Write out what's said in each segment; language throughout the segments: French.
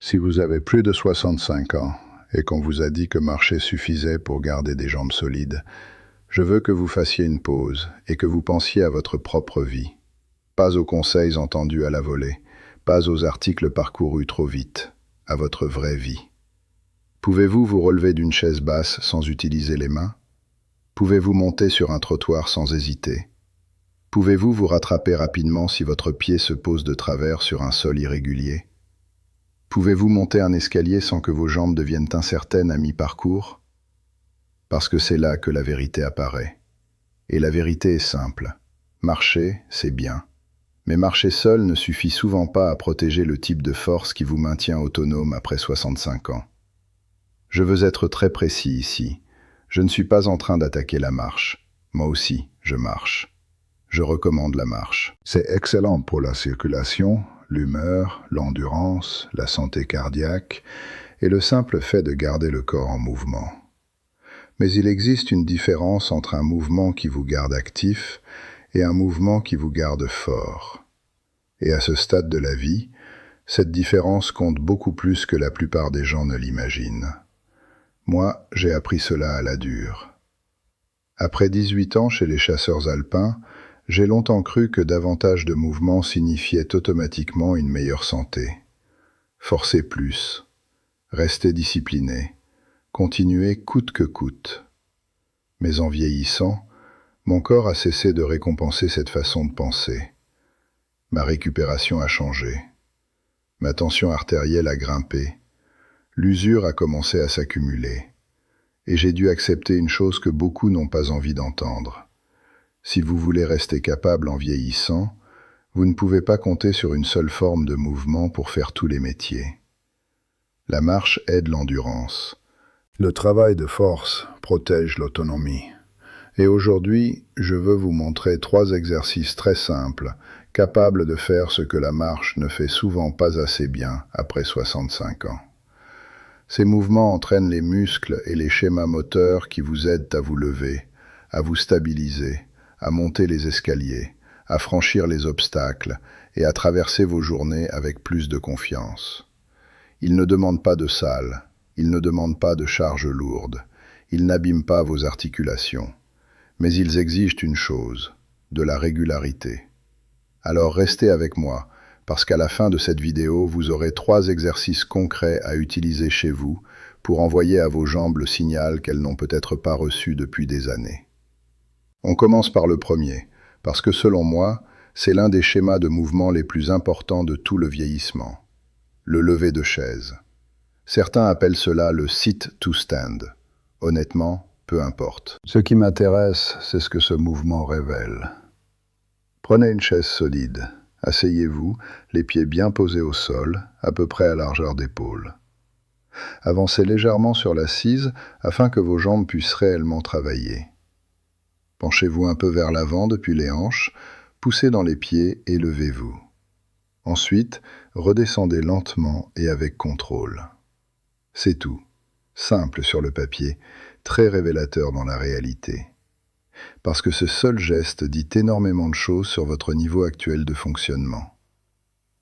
Si vous avez plus de 65 ans et qu'on vous a dit que marcher suffisait pour garder des jambes solides, je veux que vous fassiez une pause et que vous pensiez à votre propre vie. Pas aux conseils entendus à la volée, pas aux articles parcourus trop vite, à votre vraie vie. Pouvez-vous vous relever d'une chaise basse sans utiliser les mains? Pouvez-vous monter sur un trottoir sans hésiter? Pouvez-vous vous rattraper rapidement si votre pied se pose de travers sur un sol irrégulier? Pouvez-vous monter un escalier sans que vos jambes deviennent incertaines à mi-parcours? Parce que c'est là que la vérité apparaît. Et la vérité est simple. Marcher, c'est bien. Mais marcher seul ne suffit souvent pas à protéger le type de force qui vous maintient autonome après 65 ans. Je veux être très précis ici. Je ne suis pas en train d'attaquer la marche. Moi aussi, je marche. Je recommande la marche. C'est excellent pour la circulation, l'humeur, l'endurance, la santé cardiaque et le simple fait de garder le corps en mouvement. Mais il existe une différence entre un mouvement qui vous garde actif et un mouvement qui vous garde fort. Et à ce stade de la vie, cette différence compte beaucoup plus que la plupart des gens ne l'imaginent. Moi, j'ai appris cela à la dure. Après 18 ans chez les chasseurs alpins, j'ai longtemps cru que davantage de mouvement signifiait automatiquement une meilleure santé. Forcer plus, rester discipliné, continuer coûte que coûte. Mais en vieillissant, mon corps a cessé de récompenser cette façon de penser. Ma récupération a changé. Ma tension artérielle a grimpé. L'usure a commencé à s'accumuler. Et j'ai dû accepter une chose que beaucoup n'ont pas envie d'entendre. Si vous voulez rester capable en vieillissant, vous ne pouvez pas compter sur une seule forme de mouvement pour faire tous les métiers. La marche aide l'endurance. Le travail de force protège l'autonomie. Et aujourd'hui, je veux vous montrer 3 exercices très simples, capables de faire ce que la marche ne fait souvent pas assez bien après 65 ans. Ces mouvements entraînent les muscles et les schémas moteurs qui vous aident à vous lever, à vous stabiliser, à monter les escaliers, à franchir les obstacles et à traverser vos journées avec plus de confiance. Ils ne demandent pas de salle, ils ne demandent pas de charges lourdes, ils n'abîment pas vos articulations. Mais ils exigent une chose, de la régularité. Alors restez avec moi, parce qu'à la fin de cette vidéo, vous aurez 3 exercices concrets à utiliser chez vous pour envoyer à vos jambes le signal qu'elles n'ont peut-être pas reçu depuis des années. On commence par le premier, parce que selon moi, c'est l'un des schémas de mouvement les plus importants de tout le vieillissement. Le lever de chaise. Certains appellent cela le sit to stand. Honnêtement, peu importe. Ce qui m'intéresse, c'est ce que ce mouvement révèle. Prenez une chaise solide. Asseyez-vous, les pieds bien posés au sol, à peu près à largeur d'épaule. Avancez légèrement sur l'assise afin que vos jambes puissent réellement travailler. Penchez-vous un peu vers l'avant depuis les hanches, poussez dans les pieds et levez-vous. Ensuite, redescendez lentement et avec contrôle. C'est tout. Simple sur le papier, très révélateur dans la réalité. Parce que ce seul geste dit énormément de choses sur votre niveau actuel de fonctionnement.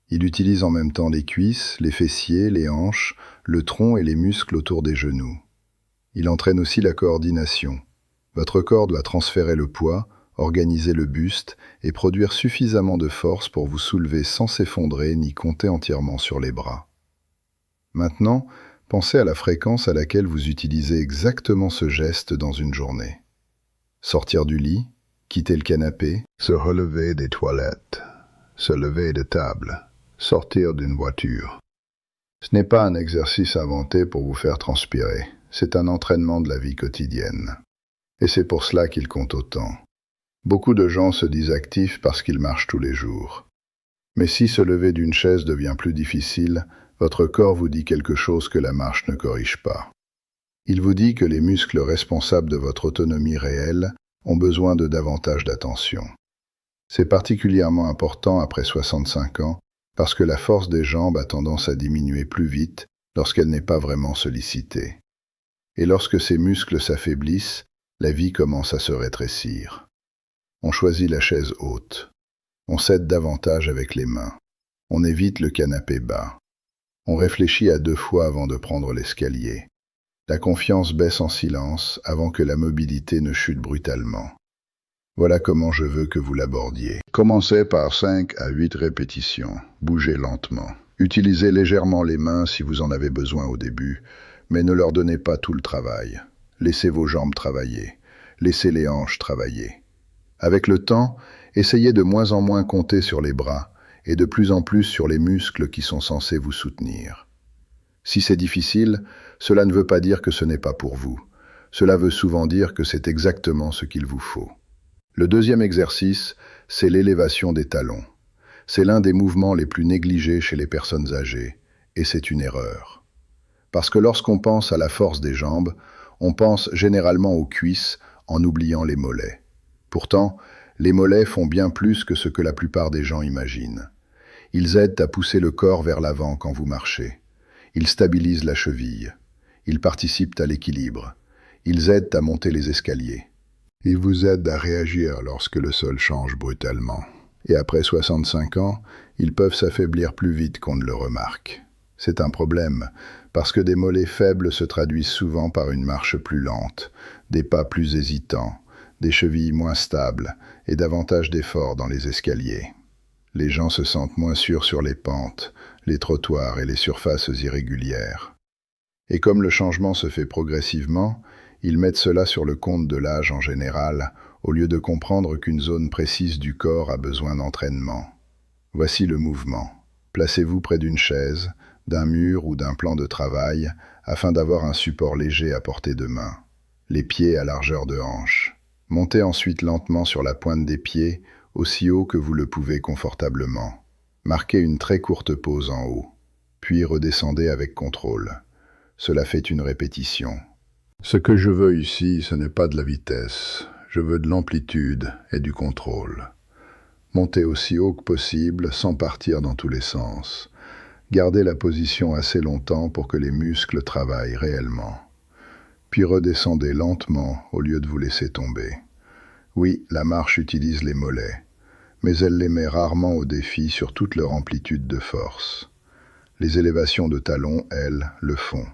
Il utilise en même temps les cuisses, les fessiers, les hanches, le tronc et les muscles autour des genoux. Il entraîne aussi la coordination. Votre corps doit transférer le poids, organiser le buste et produire suffisamment de force pour vous soulever sans s'effondrer ni compter entièrement sur les bras. Maintenant, pensez à la fréquence à laquelle vous utilisez exactement ce geste dans une journée. Sortir du lit, quitter le canapé, se relever des toilettes, se lever de table, sortir d'une voiture. Ce n'est pas un exercice inventé pour vous faire transpirer, c'est un entraînement de la vie quotidienne. Et c'est pour cela qu'il compte autant. Beaucoup de gens se disent actifs parce qu'ils marchent tous les jours. Mais si se lever d'une chaise devient plus difficile, votre corps vous dit quelque chose que la marche ne corrige pas. Il vous dit que les muscles responsables de votre autonomie réelle ont besoin de davantage d'attention. C'est particulièrement important après 65 ans parce que la force des jambes a tendance à diminuer plus vite lorsqu'elle n'est pas vraiment sollicitée. Et lorsque ces muscles s'affaiblissent, la vie commence à se rétrécir. On choisit la chaise haute. On s'aide davantage avec les mains. On évite le canapé bas. On réfléchit à 2 fois avant de prendre l'escalier. La confiance baisse en silence avant que la mobilité ne chute brutalement. Voilà comment je veux que vous l'abordiez. Commencez par 5 à 8 répétitions. Bougez lentement. Utilisez légèrement les mains si vous en avez besoin au début, mais ne leur donnez pas tout le travail. Laissez vos jambes travailler. Laissez les hanches travailler. Avec le temps, essayez de moins en moins compter sur les bras et de plus en plus sur les muscles qui sont censés vous soutenir. Si c'est difficile, cela ne veut pas dire que ce n'est pas pour vous. Cela veut souvent dire que c'est exactement ce qu'il vous faut. Le deuxième exercice, c'est l'élévation des talons. C'est l'un des mouvements les plus négligés chez les personnes âgées, et c'est une erreur. Parce que lorsqu'on pense à la force des jambes, on pense généralement aux cuisses en oubliant les mollets. Pourtant, les mollets font bien plus que ce que la plupart des gens imaginent. Ils aident à pousser le corps vers l'avant quand vous marchez. Ils stabilisent la cheville. Ils participent à l'équilibre. Ils aident à monter les escaliers. Ils vous aident à réagir lorsque le sol change brutalement. Et après 65 ans, ils peuvent s'affaiblir plus vite qu'on ne le remarque. C'est un problème, parce que des mollets faibles se traduisent souvent par une marche plus lente, des pas plus hésitants, des chevilles moins stables et davantage d'efforts dans les escaliers. Les gens se sentent moins sûrs sur les pentes, les trottoirs et les surfaces irrégulières. Et comme le changement se fait progressivement, ils mettent cela sur le compte de l'âge en général, au lieu de comprendre qu'une zone précise du corps a besoin d'entraînement. Voici le mouvement. Placez-vous près d'une chaise, d'un mur ou d'un plan de travail, afin d'avoir un support léger à portée de main. Les pieds à largeur de hanche. Montez ensuite lentement sur la pointe des pieds, aussi haut que vous le pouvez confortablement. Marquez une très courte pause en haut, puis redescendez avec contrôle. Cela fait une répétition. Ce que je veux ici, ce n'est pas de la vitesse. Je veux de l'amplitude et du contrôle. Montez aussi haut que possible sans partir dans tous les sens. Gardez la position assez longtemps pour que les muscles travaillent réellement. Puis redescendez lentement au lieu de vous laisser tomber. Oui, la marche utilise les mollets, mais elle les met rarement au défi sur toute leur amplitude de force. Les élévations de talons, elles, le font.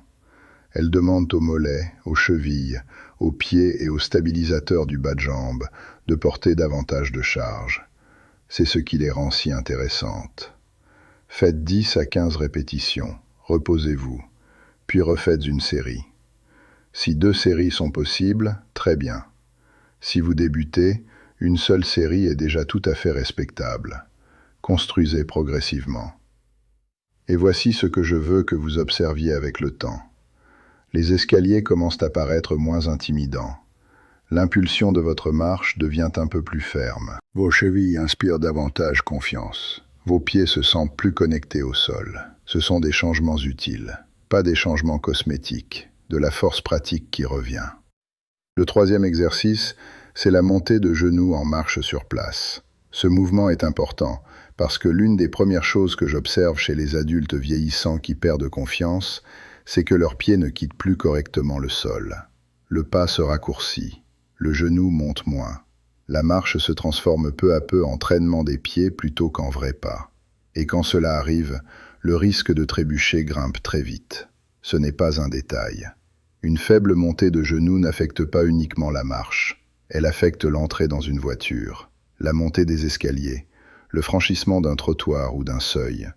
Elles demandent aux mollets, aux chevilles, aux pieds et aux stabilisateurs du bas de jambe de porter davantage de charge. C'est ce qui les rend si intéressantes. Faites 10 à 15 répétitions, reposez-vous, puis refaites une série. Si 2 séries sont possibles, très bien. Si vous débutez, une seule série est déjà tout à fait respectable. Construisez progressivement. Et voici ce que je veux que vous observiez avec le temps. Les escaliers commencent à paraître moins intimidants. L'impulsion de votre marche devient un peu plus ferme. Vos chevilles inspirent davantage confiance. Vos pieds se sentent plus connectés au sol. Ce sont des changements utiles, pas des changements cosmétiques, de la force pratique qui revient. Le troisième exercice, c'est la montée de genoux en marche sur place. Ce mouvement est important parce que l'une des premières choses que j'observe chez les adultes vieillissants qui perdent confiance, c'est que leurs pieds ne quittent plus correctement le sol. Le pas se raccourcit, le genou monte moins. La marche se transforme peu à peu en traînement des pieds plutôt qu'en vrai pas. Et quand cela arrive, le risque de trébucher grimpe très vite. Ce n'est pas un détail. Une faible montée de genoux n'affecte pas uniquement la marche. Elle affecte l'entrée dans une voiture, la montée des escaliers, le franchissement d'un trottoir ou d'un seuil,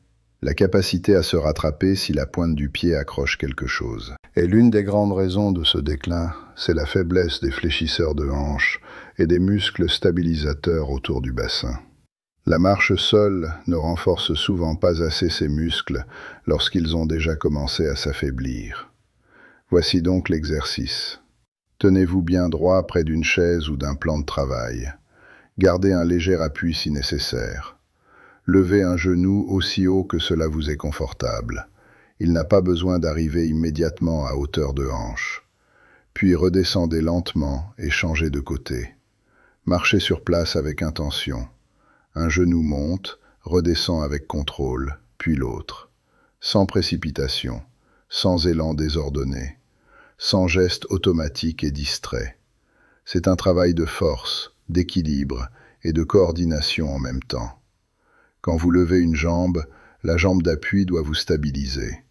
la capacité à se rattraper si la pointe du pied accroche quelque chose. Et l'une des grandes raisons de ce déclin, c'est la faiblesse des fléchisseurs de hanches et des muscles stabilisateurs autour du bassin. La marche seule ne renforce souvent pas assez ces muscles lorsqu'ils ont déjà commencé à s'affaiblir. Voici donc l'exercice. Tenez-vous bien droit près d'une chaise ou d'un plan de travail. Gardez un léger appui si nécessaire. Levez un genou aussi haut que cela vous est confortable. Il n'a pas besoin d'arriver immédiatement à hauteur de hanche. Puis redescendez lentement et changez de côté. Marchez sur place avec intention. Un genou monte, redescend avec contrôle, puis l'autre. Sans précipitation, sans élan désordonné, sans geste automatique et distrait. C'est un travail de force, d'équilibre et de coordination en même temps. Quand vous levez une jambe, la jambe d'appui doit vous stabiliser.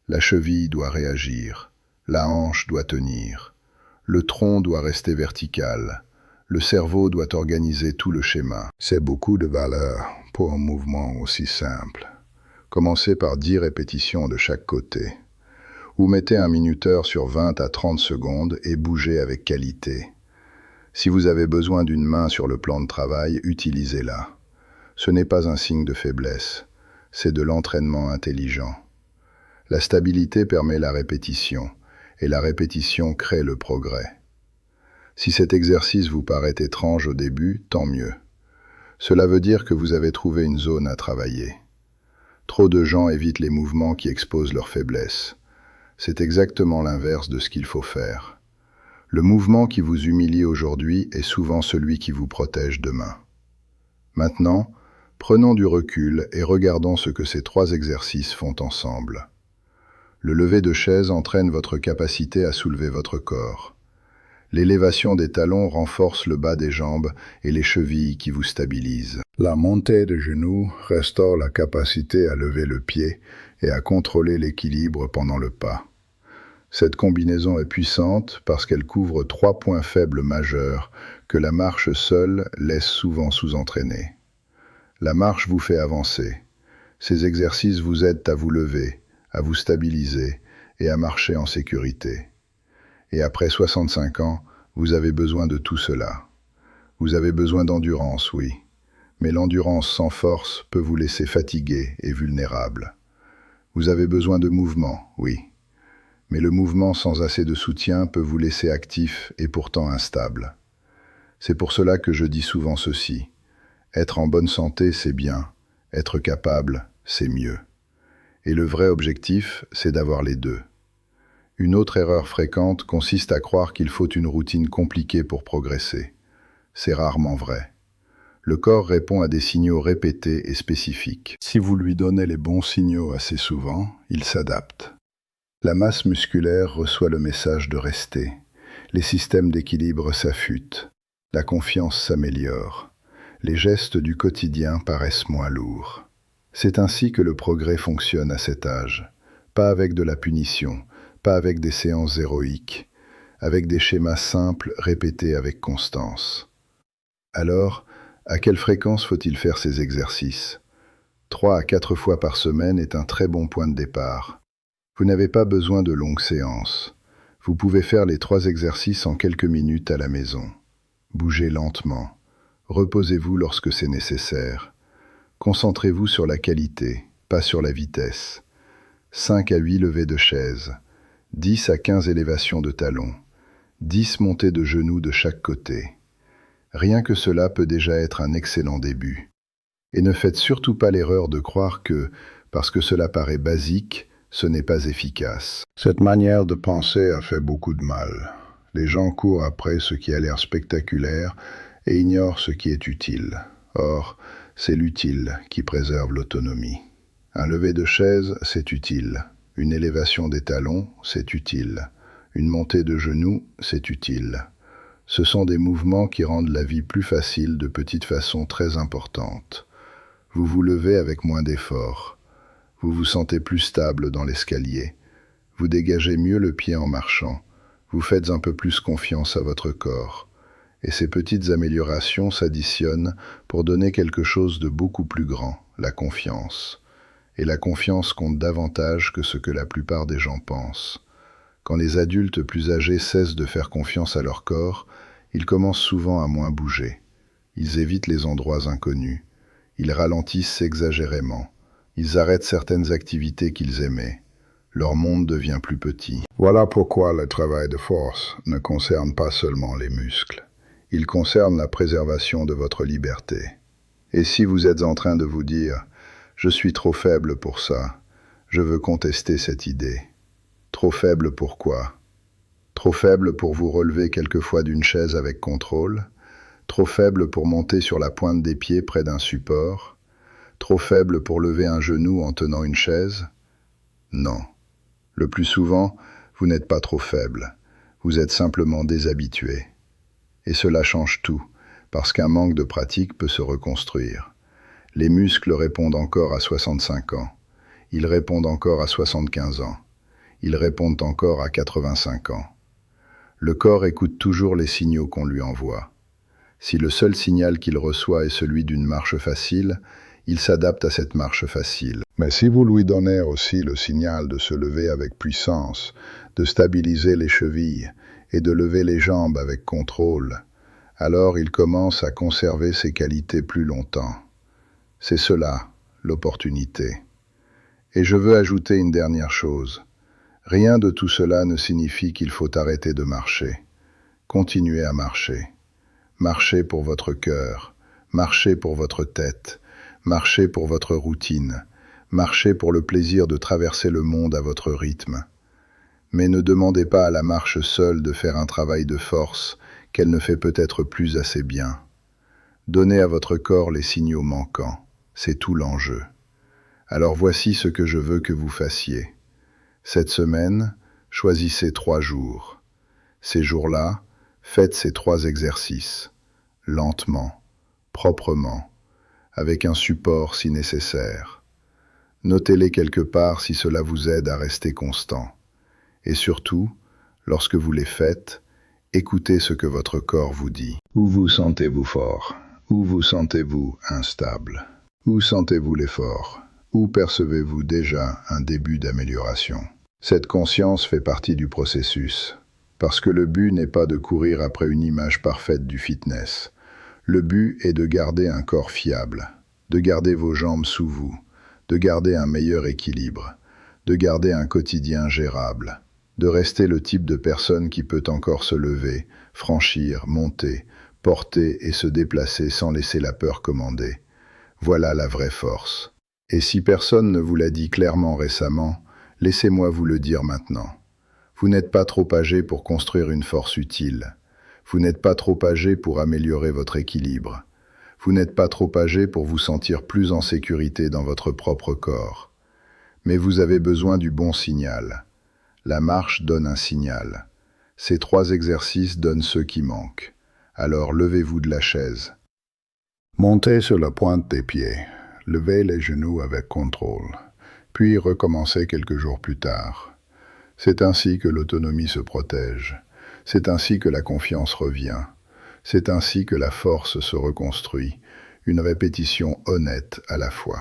La cheville doit réagir, la hanche doit tenir, le tronc doit rester vertical, le cerveau doit organiser tout le schéma. C'est beaucoup de valeur pour un mouvement aussi simple. Commencez par 10 répétitions de chaque côté. Ou mettez un minuteur sur 20 à 30 secondes et bougez avec qualité. Si vous avez besoin d'une main sur le plan de travail, utilisez-la. Ce n'est pas un signe de faiblesse, c'est de l'entraînement intelligent. La stabilité permet la répétition, et la répétition crée le progrès. Si cet exercice vous paraît étrange au début, tant mieux. Cela veut dire que vous avez trouvé une zone à travailler. Trop de gens évitent les mouvements qui exposent leurs faiblesses. C'est exactement l'inverse de ce qu'il faut faire. Le mouvement qui vous humilie aujourd'hui est souvent celui qui vous protège demain. Maintenant, prenons du recul et regardons ce que ces 3 exercices font ensemble. Le lever de chaise entraîne votre capacité à soulever votre corps. L'élévation des talons renforce le bas des jambes et les chevilles qui vous stabilisent. La montée de genoux restaure la capacité à lever le pied et à contrôler l'équilibre pendant le pas. Cette combinaison est puissante parce qu'elle couvre 3 points faibles majeurs que la marche seule laisse souvent sous-entraîner. La marche vous fait avancer. Ces exercices vous aident à vous lever, à vous stabiliser et à marcher en sécurité. Et après 65 ans, vous avez besoin de tout cela. Vous avez besoin d'endurance, oui. Mais l'endurance sans force peut vous laisser fatigué et vulnérable. Vous avez besoin de mouvement, oui. Mais le mouvement sans assez de soutien peut vous laisser actif et pourtant instable. C'est pour cela que je dis souvent ceci. Être en bonne santé, c'est bien. Être capable, c'est mieux. Et le vrai objectif, c'est d'avoir les deux. Une autre erreur fréquente consiste à croire qu'il faut une routine compliquée pour progresser. C'est rarement vrai. Le corps répond à des signaux répétés et spécifiques. Si vous lui donnez les bons signaux assez souvent, il s'adapte. La masse musculaire reçoit le message de rester. Les systèmes d'équilibre s'affûtent. La confiance s'améliore. Les gestes du quotidien paraissent moins lourds. C'est ainsi que le progrès fonctionne à cet âge. Pas avec de la punition, pas avec des séances héroïques, avec des schémas simples répétés avec constance. Alors, à quelle fréquence faut-il faire ces exercices? 3 à 4 fois par semaine est un très bon point de départ. Vous n'avez pas besoin de longues séances. Vous pouvez faire les 3 exercices en quelques minutes à la maison. Bougez lentement. Reposez-vous lorsque c'est nécessaire. Concentrez-vous sur la qualité, pas sur la vitesse. 5 à 8 levées de chaise. 10 à 15 élévations de talons, 10 montées de genoux de chaque côté. Rien que cela peut déjà être un excellent début. Et ne faites surtout pas l'erreur de croire que, parce que cela paraît basique, ce n'est pas efficace. Cette manière de penser a fait beaucoup de mal. Les gens courent après ce qui a l'air spectaculaire et ignorent ce qui est utile. Or, c'est l'utile qui préserve l'autonomie. Un lever de chaise, c'est utile. Une élévation des talons, c'est utile. Une montée de genoux, c'est utile. Ce sont des mouvements qui rendent la vie plus facile de petites façons très importantes. Vous vous levez avec moins d'efforts. Vous vous sentez plus stable dans l'escalier. Vous dégagez mieux le pied en marchant. Vous faites un peu plus confiance à votre corps. Et ces petites améliorations s'additionnent pour donner quelque chose de beaucoup plus grand, la confiance. Et la confiance compte davantage que ce que la plupart des gens pensent. Quand les adultes plus âgés cessent de faire confiance à leur corps, ils commencent souvent à moins bouger. Ils évitent les endroits inconnus. Ils ralentissent exagérément. Ils arrêtent certaines activités qu'ils aimaient. Leur monde devient plus petit. Voilà pourquoi le travail de force ne concerne pas seulement les muscles. Il concerne la préservation de votre liberté. Et si vous êtes en train de vous dire « Je suis trop faible pour ça », je veux contester cette idée. Trop faible pourquoi? Trop faible pour vous relever quelquefois d'une chaise avec contrôle? Trop faible pour monter sur la pointe des pieds près d'un support? Trop faible pour lever un genou en tenant une chaise? Non. Le plus souvent, vous n'êtes pas trop faible. Vous êtes simplement déshabitué. Et cela change tout, parce qu'un manque de pratique peut se reconstruire. Les muscles répondent encore à 65 ans. Ils répondent encore à 75 ans. Ils répondent encore à 85 ans. Le corps écoute toujours les signaux qu'on lui envoie. Si le seul signal qu'il reçoit est celui d'une marche facile, il s'adapte à cette marche facile. Mais si vous lui donnez aussi le signal de se lever avec puissance, de stabiliser les chevilles et de lever les jambes avec contrôle, alors il commence à conserver ses qualités plus longtemps. C'est cela, l'opportunité. Et je veux ajouter une dernière chose. Rien de tout cela ne signifie qu'il faut arrêter de marcher. Continuez à marcher. Marchez pour votre cœur, marchez pour votre tête, marchez pour votre routine, marchez pour le plaisir de traverser le monde à votre rythme. Mais ne demandez pas à la marche seule de faire un travail de force qu'elle ne fait peut-être plus assez bien. Donnez à votre corps les signaux manquants, c'est tout l'enjeu. Alors voici ce que je veux que vous fassiez. Cette semaine, choisissez 3 jours. Ces jours-là, faites ces 3 exercices, lentement, proprement, avec un support si nécessaire. Notez-les quelque part si cela vous aide à rester constant. Et surtout, lorsque vous les faites, écoutez ce que votre corps vous dit. Où vous sentez-vous fort? Où vous sentez-vous instable? Où sentez-vous l'effort? Où percevez-vous déjà un début d'amélioration? Cette conscience fait partie du processus, parce que le but n'est pas de courir après une image parfaite du fitness. Le but est de garder un corps fiable, de garder vos jambes sous vous, de garder un meilleur équilibre, de garder un quotidien gérable, de rester le type de personne qui peut encore se lever, franchir, monter, porter et se déplacer sans laisser la peur commander. Voilà la vraie force. Et si personne ne vous l'a dit clairement récemment, laissez-moi vous le dire maintenant. Vous n'êtes pas trop âgé pour construire une force utile. Vous n'êtes pas trop âgé pour améliorer votre équilibre. Vous n'êtes pas trop âgé pour vous sentir plus en sécurité dans votre propre corps. Mais vous avez besoin du bon signal. La marche donne un signal. Ces 3 exercices donnent ceux qui manquent. Alors levez-vous de la chaise. Montez sur la pointe des pieds. Levez les genoux avec contrôle. Puis recommencez quelques jours plus tard. C'est ainsi que l'autonomie se protège. C'est ainsi que la confiance revient. C'est ainsi que la force se reconstruit. Une répétition honnête à la fois.